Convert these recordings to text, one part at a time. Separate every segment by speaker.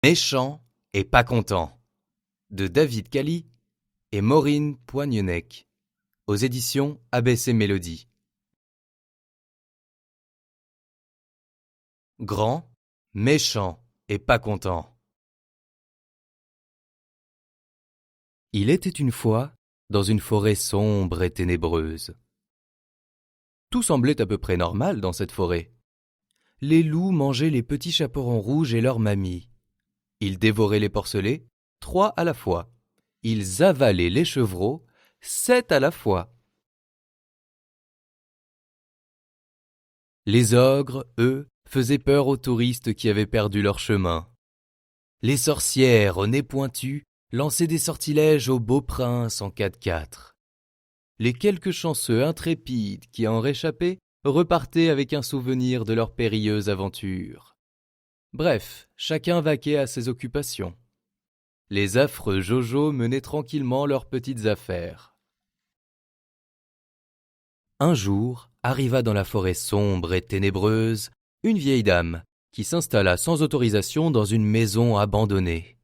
Speaker 1: Méchant et pas content de David Cali et Maureen Poignenec aux éditions ABC Mélodie. Grand, méchant et pas content. Il était une fois dans une forêt sombre et ténébreuse. Tout semblait à peu près normal dans cette forêt. Les loups mangeaient les petits chaperons rouges et leurs mamies. Ils dévoraient les porcelets, 3 à la fois. Ils avalaient les chevreaux, 7 à la fois. Les ogres, eux, faisaient peur aux touristes qui avaient perdu leur chemin. Les sorcières, au nez pointu, lançaient des sortilèges aux beaux princes en 4x4. Les quelques chanceux intrépides qui en réchappaient repartaient avec un souvenir de leur périlleuse aventure. Bref, chacun vaquait à ses occupations. Les affreux Jojo menaient tranquillement leurs petites affaires. Un jour, arriva dans la forêt sombre et ténébreuse une vieille dame qui s'installa sans autorisation dans une maison abandonnée.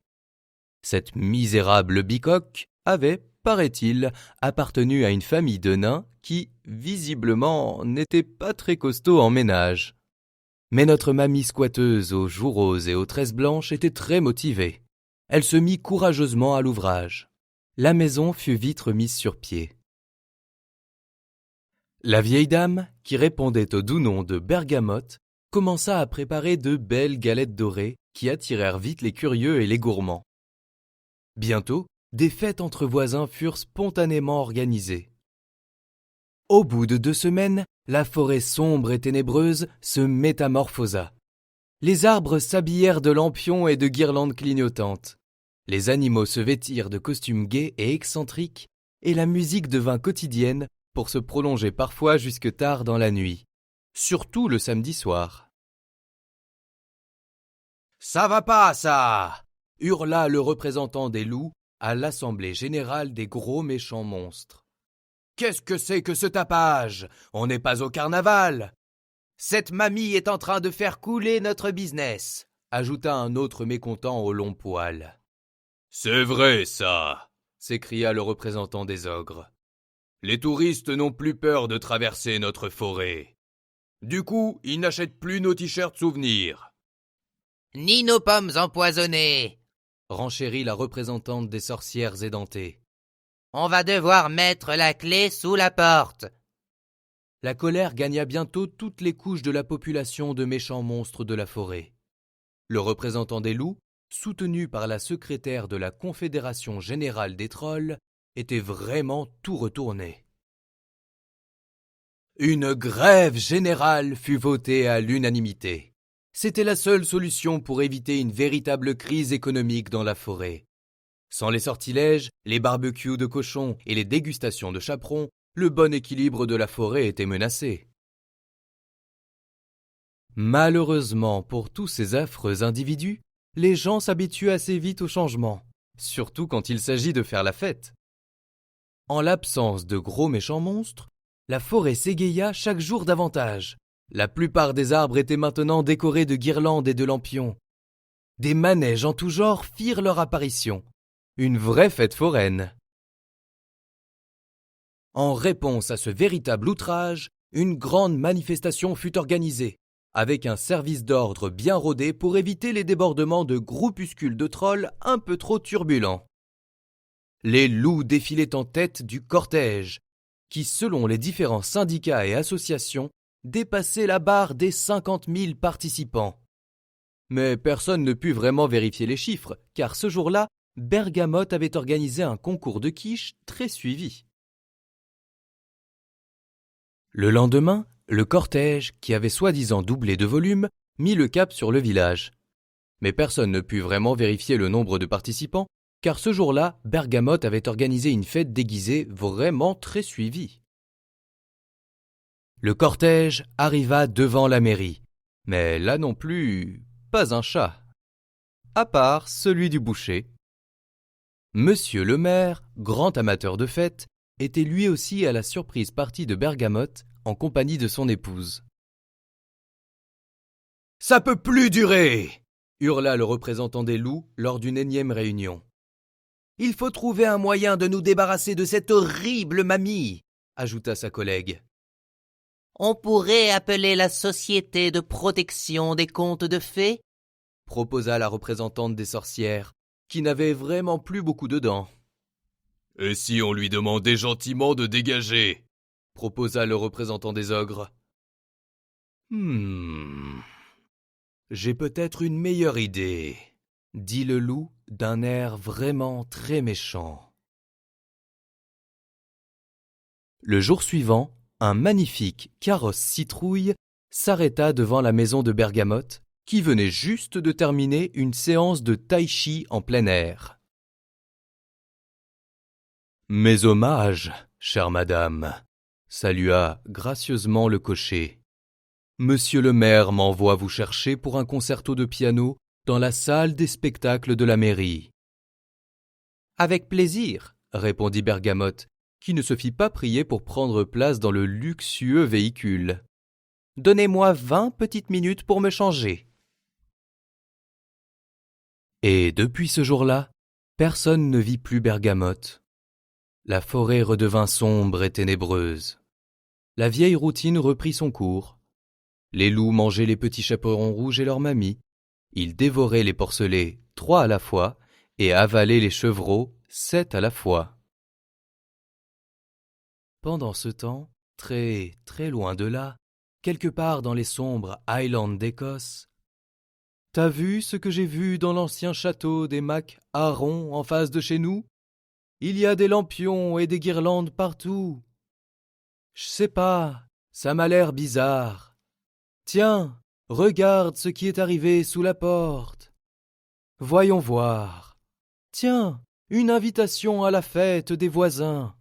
Speaker 1: Cette misérable bicoque avait, paraît-il, appartenu à une famille de nains qui, visiblement, n'était pas très costaud en ménage. Mais notre mamie squatteuse aux joues roses et aux tresses blanches était très motivée. Elle se mit courageusement à l'ouvrage. La maison fut vite remise sur pied. La vieille dame, qui répondait au doux nom de Bergamote, commença à préparer de belles galettes dorées qui attirèrent vite les curieux et les gourmands. Bientôt, des fêtes entre voisins furent spontanément organisées. Au bout de 2 semaines, la forêt sombre et ténébreuse se métamorphosa. Les arbres s'habillèrent de lampions et de guirlandes clignotantes. Les animaux se vêtirent de costumes gais et excentriques, et la musique devint quotidienne pour se prolonger parfois jusque tard dans la nuit, surtout le samedi soir. « Ça va pas, ça !» hurla le représentant des loups à l'assemblée générale des gros méchants monstres. « Qu'est-ce que c'est que ce tapage ? On n'est pas au carnaval !»« Cette mamie est en train de faire couler notre business !» ajouta un autre mécontent au long poil. « C'est vrai, ça !» s'écria le représentant des ogres. « Les touristes n'ont plus peur de traverser notre forêt. Du coup, ils n'achètent plus nos t-shirts souvenirs. »«
Speaker 2: Ni nos pommes empoisonnées !»
Speaker 1: renchérit la représentante des sorcières édentées.
Speaker 2: « On va devoir mettre la clé sous la porte !»
Speaker 1: La colère gagna bientôt toutes les couches de la population de méchants monstres de la forêt. Le représentant des loups, soutenu par la secrétaire de la Confédération générale des trolls, était vraiment tout retourné. Une grève générale fut votée à l'unanimité. C'était la seule solution pour éviter une véritable crise économique dans la forêt. Sans les sortilèges, les barbecues de cochons et les dégustations de chaperons, le bon équilibre de la forêt était menacé. Malheureusement pour tous ces affreux individus, les gens s'habituent assez vite au changement, surtout quand il s'agit de faire la fête. En l'absence de gros méchants monstres, la forêt s'égaya chaque jour davantage. La plupart des arbres étaient maintenant décorés de guirlandes et de lampions. Des manèges en tout genre firent leur apparition. Une vraie fête foraine. En réponse à ce véritable outrage, une grande manifestation fut organisée, avec un service d'ordre bien rodé pour éviter les débordements de groupuscules de trolls un peu trop turbulents. Les loups défilaient en tête du cortège, qui, selon les différents syndicats et associations, dépassait la barre des 50 000 participants. Mais personne ne put vraiment vérifier les chiffres, car ce jour-là, Bergamote avait organisé un concours de quiche très suivi. Le lendemain, le cortège, qui avait soi-disant doublé de volume, mit le cap sur le village. Mais personne ne put vraiment vérifier le nombre de participants, car ce jour-là, Bergamote avait organisé une fête déguisée vraiment très suivie. Le cortège arriva devant la mairie, mais là non plus, pas un chat, à part celui du boucher. Monsieur le maire, grand amateur de fêtes, était lui aussi à la surprise partie de Bergamote en compagnie de son épouse. « Ça peut plus durer ! hurla le représentant des loups lors d'une énième réunion. Il faut trouver un moyen de nous débarrasser de cette horrible mamie, ajouta sa collègue.
Speaker 2: On pourrait appeler la Société de protection des contes de fées,
Speaker 1: proposa la représentante des sorcières, qui n'avait vraiment plus beaucoup de dents. Et si on lui demandait gentiment de dégager, proposa le représentant des ogres. J'ai peut-être une meilleure idée, dit le loup d'un air vraiment très méchant. Le jour suivant, un magnifique carrosse citrouille s'arrêta devant la maison de Bergamote, qui venait juste de terminer une séance de tai chi en plein air. « Mes hommages, chère madame », salua gracieusement le cocher. « Monsieur le maire m'envoie vous chercher pour un concerto de piano dans la salle des spectacles de la mairie. »« Avec plaisir, » répondit Bergamote, qui ne se fit pas prier pour prendre place dans le luxueux véhicule. « Donnez-moi 20 petites minutes pour me changer. » Et depuis ce jour-là, personne ne vit plus Bergamote. La forêt redevint sombre et ténébreuse. La vieille routine reprit son cours. Les loups mangeaient les petits chaperons rouges et leur mamie. Ils dévoraient les porcelets 3 à la fois et avalaient les chevreaux 7 à la fois. Pendant ce temps, très, très loin de là, quelque part dans les sombres Highlands d'Écosse, « T'as vu ce que j'ai vu dans l'ancien château des Mac Aaron en face de chez nous ? Il y a des lampions et des guirlandes partout. Je sais pas, ça m'a l'air bizarre. Tiens, regarde ce qui est arrivé sous la porte. Voyons voir. Tiens, une invitation à la fête des voisins.